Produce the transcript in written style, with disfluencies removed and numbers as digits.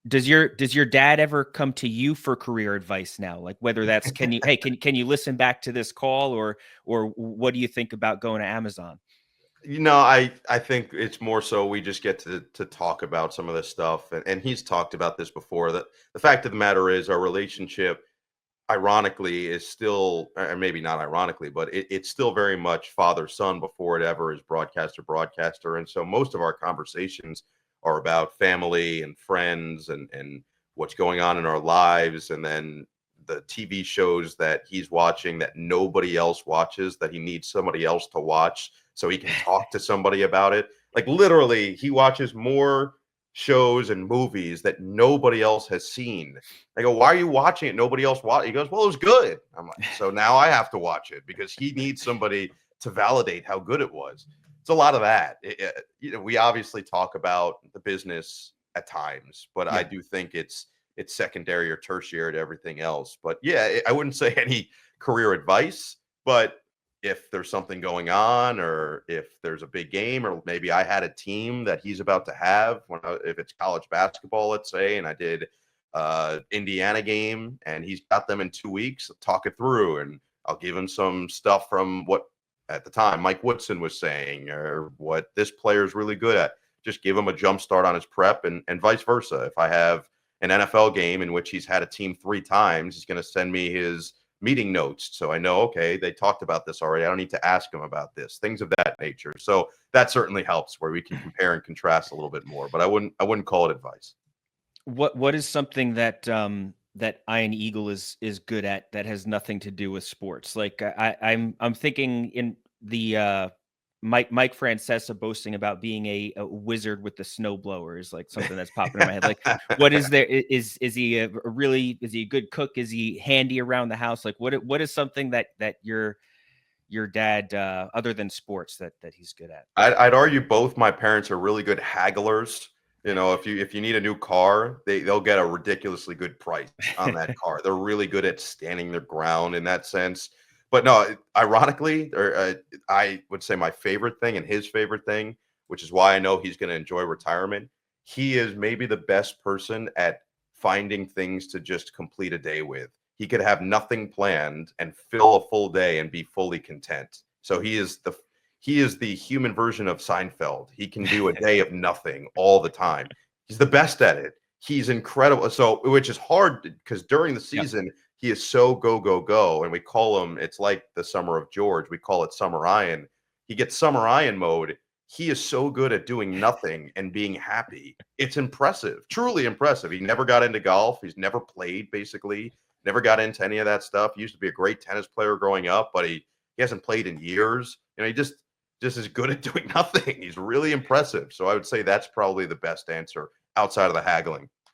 Does your dad ever come to you for career advice now? Like whether that's can you listen back to this call, or what do you think about going to Amazon? I think it's more so we just get to talk about some of this stuff, and he's talked about this before. That the fact of the matter is, our relationship, ironically, is still, or maybe not ironically, but it's still very much father son before it ever is broadcaster. And so most of our conversations are about family and friends and what's going on in our lives, and then the TV shows that he's watching that nobody else watches, that he needs somebody else to watch so he can talk to somebody about it. Like literally, he watches more shows and movies that nobody else has seen. I go, why are you watching it? Nobody else watched. He goes, well, it was good. I'm like, so now I have to watch it because he needs somebody to validate how good it was. It's a lot of that. We obviously talk about the business at times, but I Yeah. do think it's secondary or tertiary to everything else. But yeah, I wouldn't say any career advice, but if there's something going on, or if there's a big game, or maybe I had a team that he's about to have, if it's college basketball, let's say, and I did Indiana game and he's got them in 2 weeks, I'll talk it through, and I'll give him some stuff from what at the time Mike Woodson was saying, or what this player is really good at. Just give him a jump start on his prep, and vice versa. If I have an NFL game in which he's had a team 3 times, he's going to send me his meeting notes. So I know, okay, they talked about this already. I don't need to ask them about this, things of that nature. So that certainly helps where we can compare and contrast a little bit more, but I wouldn't call it advice. What is something that Iron Eagle is good at that has nothing to do with sports? Like I'm thinking in the Mike Francesa boasting about being a wizard with the snowblower is like something that's popping in my head. Like, what is there? Is he is he a good cook? Is he handy around the house? Like, what is something that your dad, other than sports, that he's good at? I'd argue both my parents are really good hagglers. If you need a new car, they'll get a ridiculously good price on that car. They're really good at standing their ground in that sense. But no, ironically, I would say my favorite thing and his favorite thing, which is why I know he's going to enjoy retirement. He is maybe the best person at finding things to just complete a day with. He could have nothing planned and fill a full day and be fully content. So he is the human version of Seinfeld. He can do a day of nothing all the time. He's the best at it. He's incredible. So, which is hard because during the Yep. season, he is so go, go, go. And we call him, it's like the summer of George. We call it Summer Iron. He gets Summer Iron mode. He is so good at doing nothing and being happy. It's impressive, truly impressive. He never got into golf. He's never played, basically, never got into any of that stuff. He used to be a great tennis player growing up, but he hasn't played in years. He just is good at doing nothing. He's really impressive. So I would say that's probably the best answer outside of the haggling.